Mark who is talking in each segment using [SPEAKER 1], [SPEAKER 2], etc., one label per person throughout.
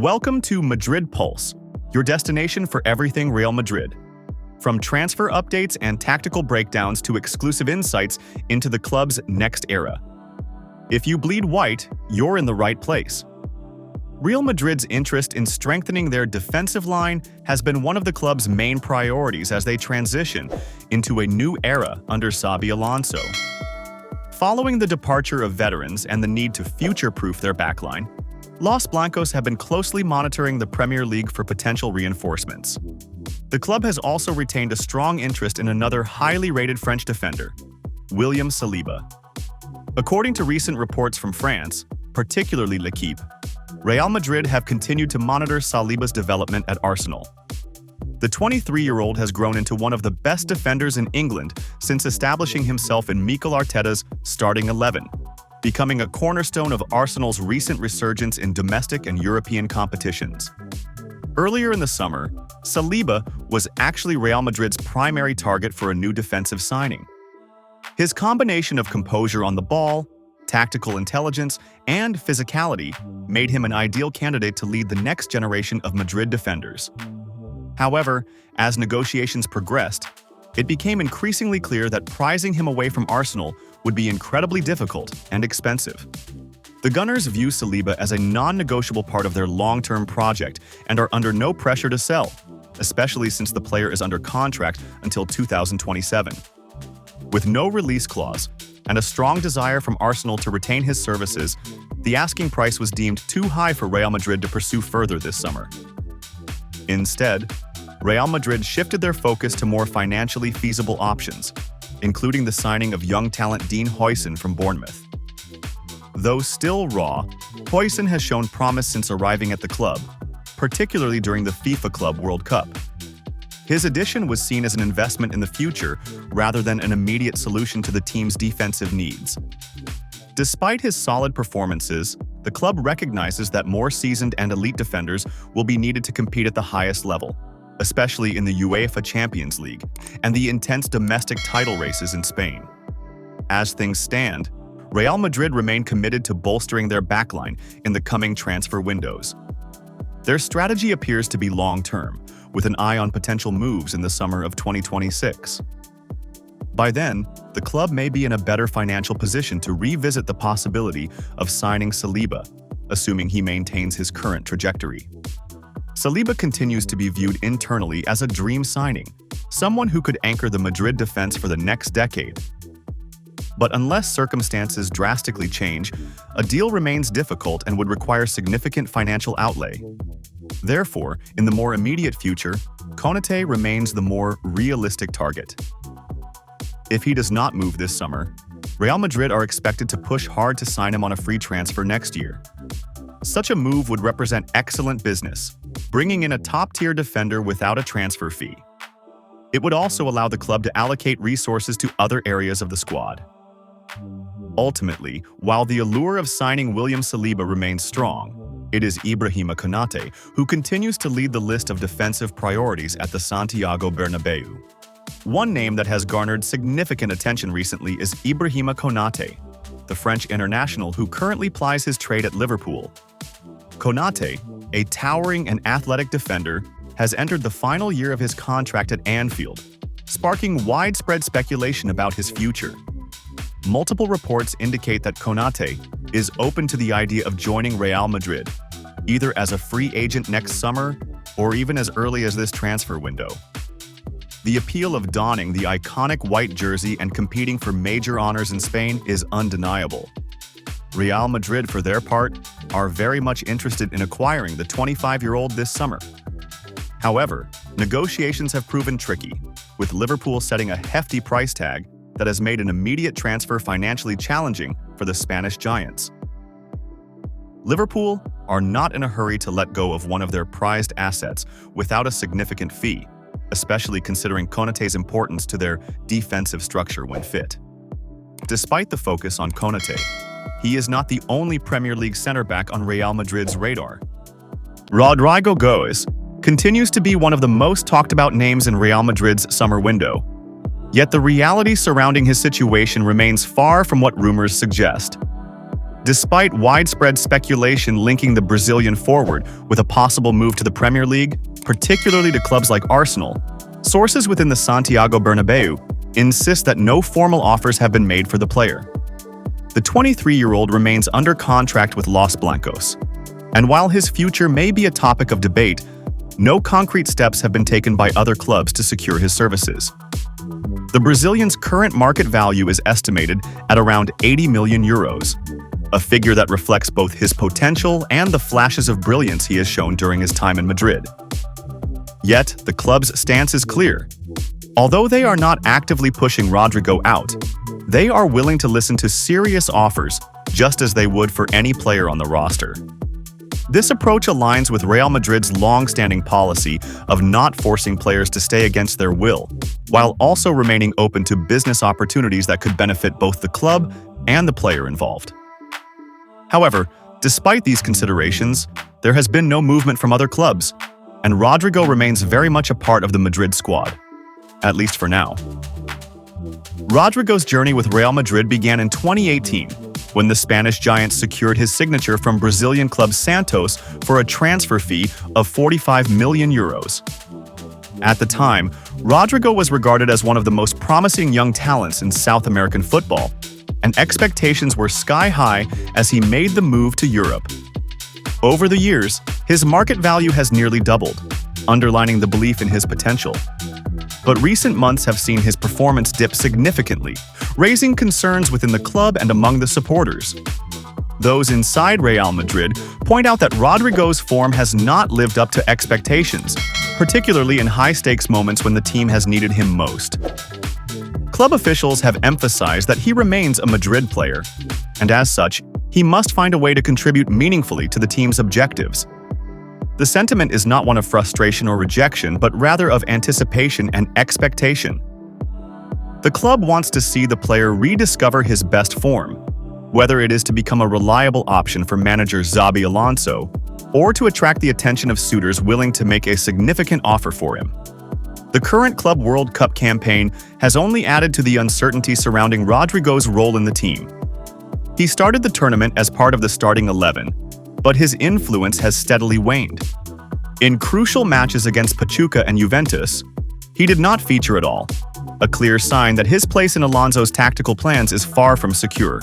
[SPEAKER 1] Welcome to Madrid Pulse, your destination for everything Real Madrid. From transfer updates and tactical breakdowns to exclusive insights into the club's next era. If you bleed white, you're in the right place. Real Madrid's interest in strengthening their defensive line has been one of the club's main priorities as they transition into a new era under Xabi Alonso. Following the departure of veterans and the need to future-proof their backline, Los Blancos have been closely monitoring the Premier League for potential reinforcements. The club has also retained a strong interest in another highly rated French defender, William Saliba. According to recent reports from France, particularly L'Equipe, Real Madrid have continued to monitor Saliba's development at Arsenal. The 23-year-old has grown into one of the best defenders in England since establishing himself in Mikel Arteta's starting 11, becoming a cornerstone of Arsenal's recent resurgence in domestic and European competitions. Earlier in the summer, Saliba was actually Real Madrid's primary target for a new defensive signing. His combination of composure on the ball, tactical intelligence, and physicality made him an ideal candidate to lead the next generation of Madrid defenders. However, as negotiations progressed, it became increasingly clear that prizing him away from Arsenal would be incredibly difficult and expensive. The Gunners view Saliba as a non-negotiable part of their long-term project and are under no pressure to sell, especially since the player is under contract until 2027. With no release clause and a strong desire from Arsenal to retain his services, the asking price was deemed too high for Real Madrid to pursue further this summer. Instead, Real Madrid shifted their focus to more financially feasible options, including the signing of young talent Dean Huijsen from Bournemouth. Though still raw, Huijsen has shown promise since arriving at the club, particularly during the FIFA Club World Cup. His addition was seen as an investment in the future rather than an immediate solution to the team's defensive needs. Despite his solid performances, the club recognizes that more seasoned and elite defenders will be needed to compete at the highest level, especially in the UEFA Champions League and the intense domestic title races in Spain. As things stand, Real Madrid remain committed to bolstering their backline in the coming transfer windows. Their strategy appears to be long-term, with an eye on potential moves in the summer of 2026. By then, the club may be in a better financial position to revisit the possibility of signing Saliba, assuming he maintains his current trajectory. Saliba continues to be viewed internally as a dream signing, someone who could anchor the Madrid defense for the next decade. But unless circumstances drastically change, a deal remains difficult and would require significant financial outlay. Therefore, in the more immediate future, Konate remains the more realistic target. If he does not move this summer, Real Madrid are expected to push hard to sign him on a free transfer next year. Such a move would represent excellent business, bringing in a top-tier defender without a transfer fee. It would also allow the club to allocate resources to other areas of the squad. Ultimately, while the allure of signing William Saliba remains strong, it is Ibrahima Konate who continues to lead the list of defensive priorities at the Santiago Bernabeu. One name that has garnered significant attention recently is Ibrahima Konate, the French international who currently plies his trade at Liverpool. Konate, a towering and athletic defender, has entered the final year of his contract at Anfield, sparking widespread speculation about his future. Multiple reports indicate that Konate is open to the idea of joining Real Madrid, either as a free agent next summer or even as early as this transfer window. The appeal of donning the iconic white jersey and competing for major honors in Spain is undeniable. Real Madrid, for their part, are very much interested in acquiring the 25-year-old this summer. However, negotiations have proven tricky, with Liverpool setting a hefty price tag that has made an immediate transfer financially challenging for the Spanish giants. Liverpool are not in a hurry to let go of one of their prized assets without a significant fee, especially considering Konate's importance to their defensive structure when fit. Despite the focus on Konate, he is not the only Premier League center-back on Real Madrid's radar. Rodrygo continues to be one of the most talked-about names in Real Madrid's summer window. Yet the reality surrounding his situation remains far from what rumors suggest. Despite widespread speculation linking the Brazilian forward with a possible move to the Premier League, particularly to clubs like Arsenal, sources within the Santiago Bernabéu insist that no formal offers have been made for the player. The 23-year-old remains under contract with Los Blancos, and while his future may be a topic of debate, no concrete steps have been taken by other clubs to secure his services. The Brazilian's current market value is estimated at around 80 million euros, a figure that reflects both his potential and the flashes of brilliance he has shown during his time in Madrid. Yet, the club's stance is clear. Although they are not actively pushing Rodrygo out, they are willing to listen to serious offers, just as they would for any player on the roster. This approach aligns with Real Madrid's long-standing policy of not forcing players to stay against their will, while also remaining open to business opportunities that could benefit both the club and the player involved. However, despite these considerations, there has been no movement from other clubs, and Rodrygo remains very much a part of the Madrid squad, at least for now. Rodrygo's journey with Real Madrid began in 2018, when the Spanish giant secured his signature from Brazilian club Santos for a transfer fee of 45 million euros. At the time, Rodrygo was regarded as one of the most promising young talents in South American football, and expectations were sky-high as he made the move to Europe. Over the years, his market value has nearly doubled, underlining the belief in his potential. But recent months have seen his performance dip significantly, raising concerns within the club and among the supporters. Those inside Real Madrid point out that Rodrygo's form has not lived up to expectations, particularly in high-stakes moments when the team has needed him most. Club officials have emphasized that he remains a Madrid player, and as such, he must find a way to contribute meaningfully to the team's objectives. The sentiment is not one of frustration or rejection, but rather of anticipation and expectation. The club wants to see the player rediscover his best form, whether it is to become a reliable option for manager Xabi Alonso or to attract the attention of suitors willing to make a significant offer for him. The current Club World Cup campaign has only added to the uncertainty surrounding Rodrygo's role in the team. He started the tournament as part of the starting 11, but his influence has steadily waned. In crucial matches against Pachuca and Juventus, he did not feature at all, a clear sign that his place in Alonso's tactical plans is far from secure.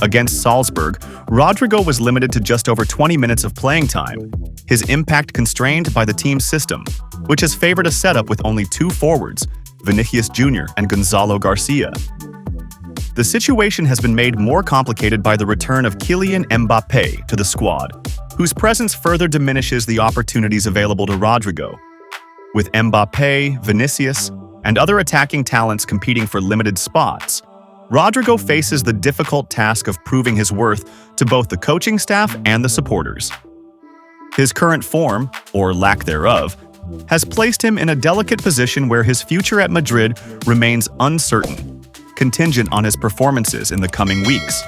[SPEAKER 1] Against Salzburg, Rodrygo was limited to just over 20 minutes of playing time, his impact constrained by the team's system, which has favored a setup with only two forwards, Vinicius Jr. and Gonzalo Garcia. The situation has been made more complicated by the return of Kylian Mbappé to the squad, whose presence further diminishes the opportunities available to Rodrygo. With Mbappé, Vinicius, and other attacking talents competing for limited spots, Rodrygo faces the difficult task of proving his worth to both the coaching staff and the supporters. His current form, or lack thereof, has placed him in a delicate position where his future at Madrid remains uncertain, contingent on his performances in the coming weeks.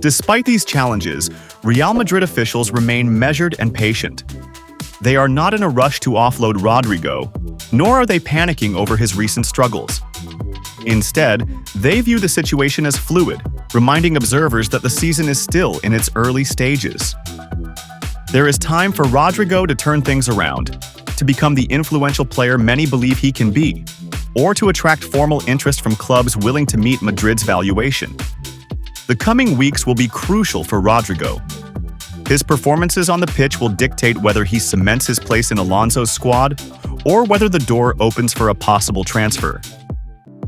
[SPEAKER 1] Despite these challenges, Real Madrid officials remain measured and patient. They are not in a rush to offload Rodrygo, nor are they panicking over his recent struggles. Instead, they view the situation as fluid, reminding observers that the season is still in its early stages. There is time for Rodrygo to turn things around, to become the influential player many believe he can be, or to attract formal interest from clubs willing to meet Madrid's valuation. The coming weeks will be crucial for Rodrygo. His performances on the pitch will dictate whether he cements his place in Alonso's squad or whether the door opens for a possible transfer.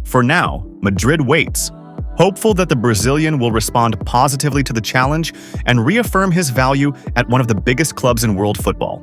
[SPEAKER 1] For now, Madrid waits, hopeful that the Brazilian will respond positively to the challenge and reaffirm his value at one of the biggest clubs in world football.